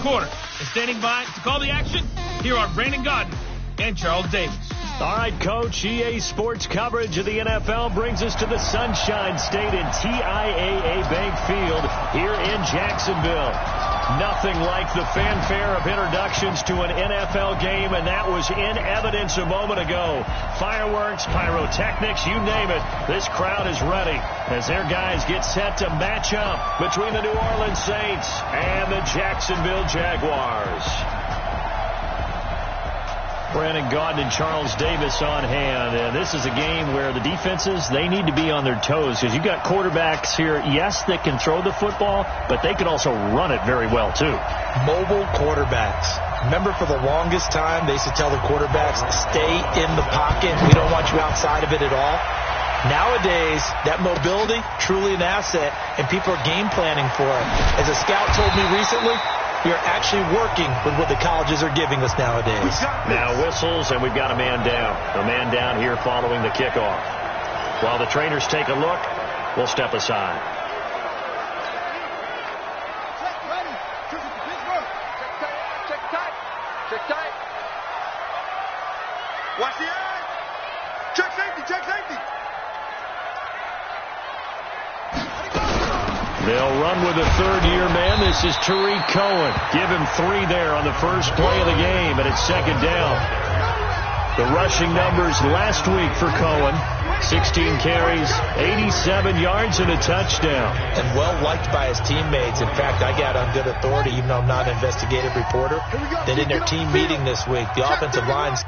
quarter. And standing by to call the action, here are Brandon Gaudin and Charles Davis. All right, Coach, EA Sports coverage of the NFL brings us to the Sunshine State in TIAA Bank Field here in Jacksonville. Nothing like the fanfare of introductions to an NFL game, and that was in evidence a moment ago. Fireworks, pyrotechnics, you name it. This crowd is ready as their guys get set to match up between the New Orleans Saints and the Jacksonville Jaguars. Brandon Gaudin and Charles Davis on hand. And this is a game where the defenses, they need to be on their toes because you've got quarterbacks here, yes, that can throw the football, but they can also run it very well, too. Mobile quarterbacks. Remember, for the longest time, they used to tell the quarterbacks, stay in the pocket. We don't want you outside of it at all. Nowadays, that mobility, truly an asset, and people are game planning for it. As a scout told me recently, we are actually working with what the colleges are giving us nowadays. Now whistles, and we've got a man down. A man down here following the kickoff. While the trainers take a look, we'll step aside. Check tight. Watch the eye. Check safety. They'll run with a third-year man. This is Tariq Cohen. Give him 3 there on the first play of the game, and it's second down. The rushing numbers last week for Cohen, 16 carries, 87 yards, and a touchdown. And well-liked by his teammates. In fact, I got on good authority, even though I'm not an investigative reporter, that in their team meeting this week, the offensive line's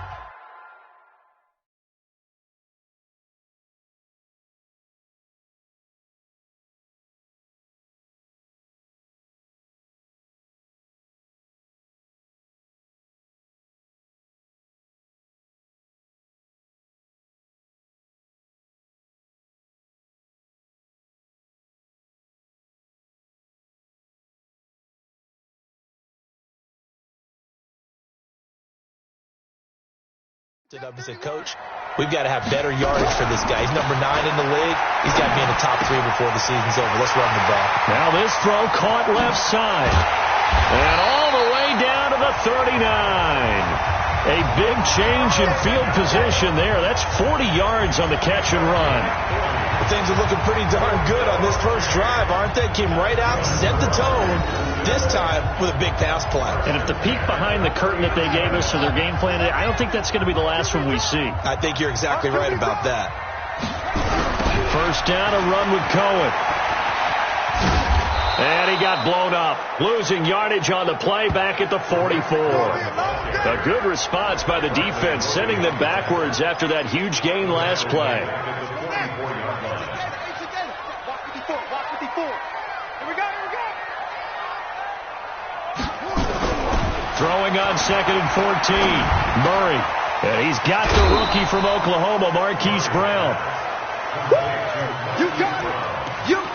stood up and said, Coach, we've got to have better yardage for this guy. He's number 9 in the league. He's got to be in the top 3 before the season's over. Let's run the ball. Now this throw caught left side. And all the way down to the 39. A big change in field position there. That's 40 yards on the catch and run. Things are looking pretty darn good on this first drive, aren't they? Came right out, set the tone, this time with a big pass play. And if the peek behind the curtain that they gave us for their game plan, I don't think that's going to be the last one we see. I think you're exactly right about that. First down, a run with Cohen. And he got blown up, losing yardage on the play back at the 44. A good response by the defense, sending them backwards after that huge gain last play. Throwing on 2nd and 14. Murray. And he's got the rookie from Oklahoma, Marquise Brown. You got it.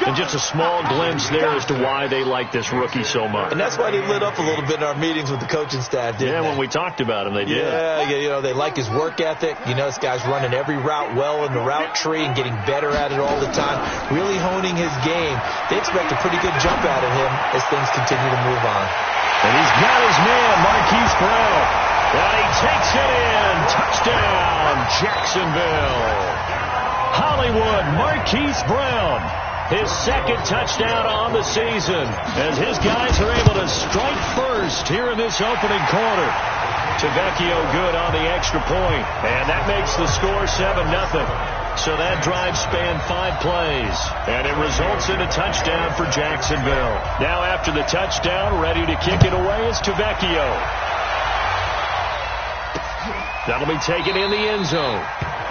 And just a small glimpse there as to why they like this rookie so much. And that's why they lit up a little bit in our meetings with the coaching staff, didn't they? When we talked about him, they did. Yeah, you know, they like his work ethic. You know, this guy's running every route well in the route tree and getting better at it all the time, really honing his game. They expect a pretty good jump out of him as things continue to move on. And he's got his man, Marquise Brown. And he takes it in. Touchdown, Jacksonville. Hollywood, Marquise Brown. His second touchdown on the season as his guys are able to strike first here in this opening quarter. Tavecchio good on the extra point, and that makes the score 7-0. So that drive spanned 5 plays, and it results in a touchdown for Jacksonville. Now after the touchdown, ready to kick it away is Tavecchio. That'll be taken in the end zone.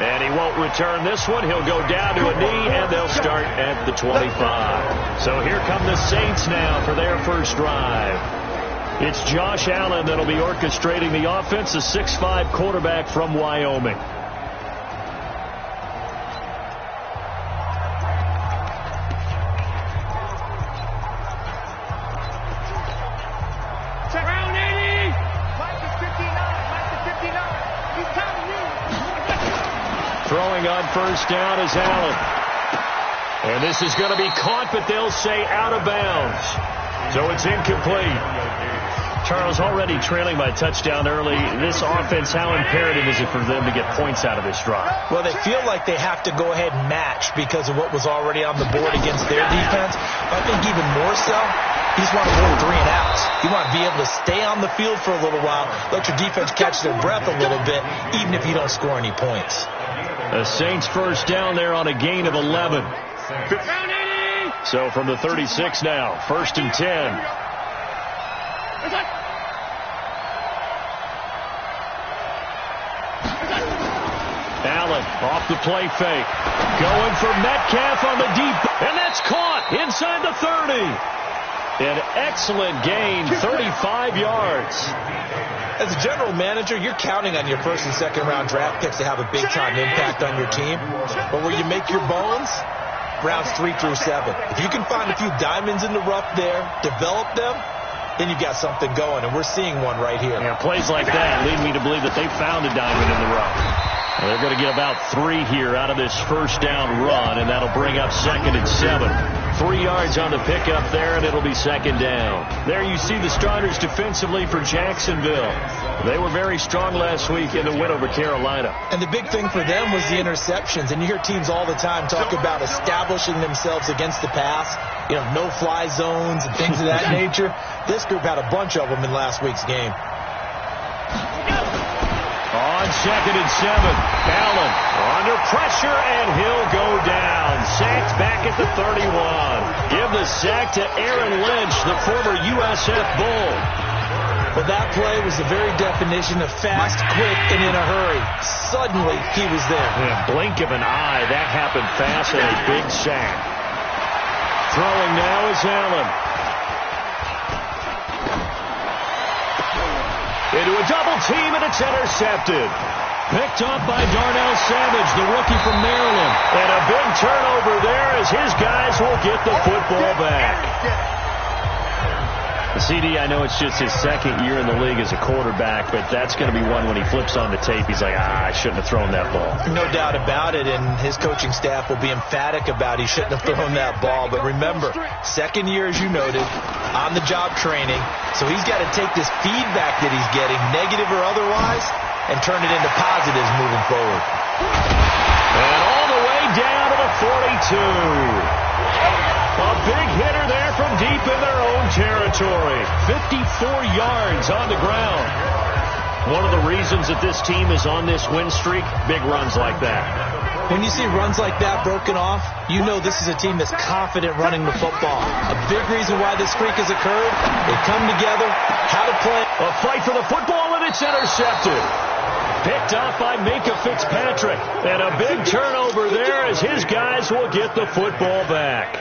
And he won't return this one. He'll go down to a knee, and they'll start at the 25. So here come the Saints now for their first drive. It's Josh Allen that'll be orchestrating the offense, a 6'5" quarterback from Wyoming. Throwing on first down is Allen. And this is going to be caught, but they'll say out of bounds. So it's incomplete. Charles, already trailing by touchdown early. This offense, how imperative is it for them to get points out of this drive? Well, they feel like they have to go ahead and match because of what was already on the board against their defense. But I think even more so, you just want to avoid 3 and outs. You want to be able to stay on the field for a little while, let your defense catch their breath a little bit, even if you don't score any points. The Saints first down there on a gain of 11. So from the 36 now, 1st and 10. Allen off the play fake. Going for Metcalf on the deep. And that's caught inside the 30. An excellent gain, 35 yards. As a general manager, you're counting on your 1st and 2nd round draft picks to have a big-time impact on your team. But where you make your bones, rounds 3 through 7. If you can find a few diamonds in the rough there, develop them, then you've got something going, and we're seeing one right here. Yeah, plays like that lead me to believe that they found a diamond in the rough. Well, they're going to get about 3 here out of this first down run, and that'll bring up 2nd and 7. 3 yards on the pickup there, and it'll be 2nd down. There you see the starters defensively for Jacksonville. They were very strong last week in the win over Carolina. And the big thing for them was the interceptions. And you hear teams all the time talk about establishing themselves against the pass, no-fly zones and things of that nature. This group had a bunch of them in last week's game. On 2nd and 7, Allen under pressure, and he'll go down. Sacked back at the 31. Give the sack to Aaron Lynch, the former USF Bull. Well, that play was the very definition of fast, quick, and in a hurry. Suddenly, he was there. In a blink of an eye, that happened fast, and a big sack. Throwing now is Allen. Into a double team, and it's intercepted. Picked up by Darnell Savage, the rookie from Maryland. And a big turnover there as his guys will get the football back. CD, I know it's just his 2nd year in the league as a quarterback, but that's going to be one when he flips on the tape, he's like, I shouldn't have thrown that ball. No doubt about it, and his coaching staff will be emphatic about he shouldn't have thrown that ball. But remember, 2nd year, as you noted, on-the-job training, so he's got to take this feedback that he's getting, negative or otherwise, and turn it into positives moving forward. And all the way down to the 42. A big hitter there from deep in their own territory. 54 yards on the ground. One of the reasons that this team is on this win streak, big runs like that. When you see runs like that broken off, you know this is a team that's confident running the football. A big reason why this streak has occurred, they come together, how to play. A fight for the football, and it's intercepted. Picked off by Minka Fitzpatrick. And a big turnover there as his guys will get the football back.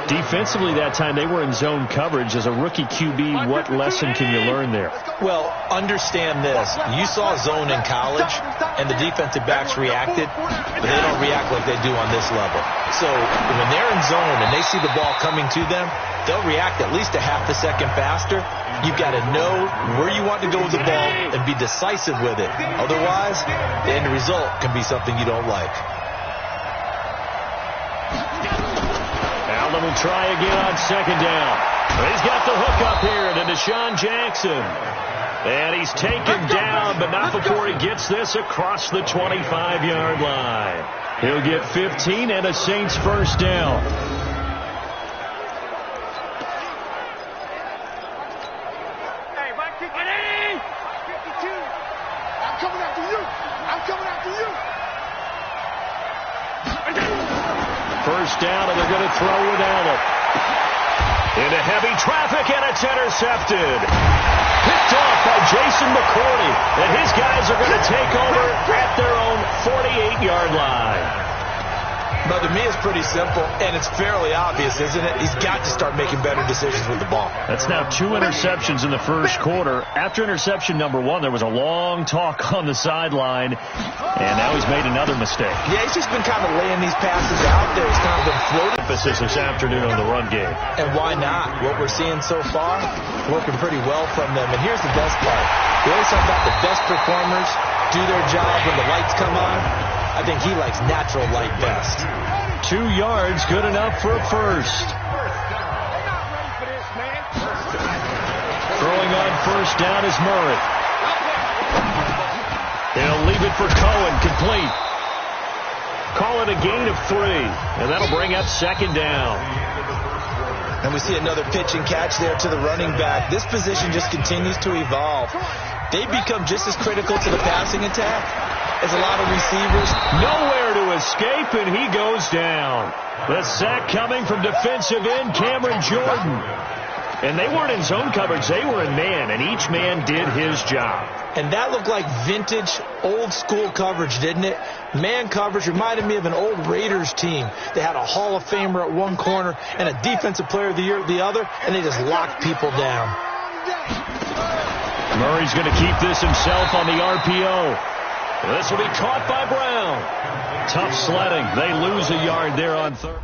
Defensively that time, they were in zone coverage. As a rookie QB, what lesson can you learn there? Well, understand this. You saw zone in college, and the defensive backs reacted, but they don't react like they do on this level. So when they're in zone and they see the ball coming to them, they'll react at least a half a second faster. You've got to know where you want to go with the ball and be decisive with it. Otherwise, the end result can be something you don't like. Allen will try again on 2nd down. He's got the hook up here to Deshaun Jackson. And he's taken down, but not before he gets this across the 25-yard line. He'll get 15 and a Saints first down. Hey, Mike, 52. I'm coming after you. I'm coming after you. First down, and they're going to throw with Allen. Into heavy traffic, and it's intercepted. Picked off by Jason McCourty. And his guys are going to take over at their own 48-yard line. But to me, it's pretty simple, and it's fairly obvious, isn't it? He's got to start making better decisions with the ball. That's now 2 interceptions in the first quarter. After interception number 1, there was a long talk on the sideline, and now he's made another mistake. Yeah, he's just been kind of laying these passes out there. He's kind of been floating. Emphasis this afternoon on the run game. And why not? What we're seeing so far, working pretty well from them. And here's the best part. We always talk about the best performers do their job when the lights come on. I think he likes natural light best. 2 yards, good enough for a first. Throwing on first down is Murray. He'll leave it for Cohen, complete. Call it a gain of 3, and that'll bring up second down. And we see another pitch and catch there to the running back. This position just continues to evolve. They become just as critical to the passing attack as a lot of receivers. Nowhere to escape, and he goes down. The sack coming from defensive end Cameron Jordan. And they weren't in zone coverage. They were in man, and each man did his job. And that looked like vintage, old-school coverage, didn't it? Man coverage reminded me of an old Raiders team. They had a Hall of Famer at one corner and a Defensive Player of the Year at the other, and they just locked people down. Murray's going to keep this himself on the RPO. This will be caught by Brown. Tough sledding. They lose a yard there on third.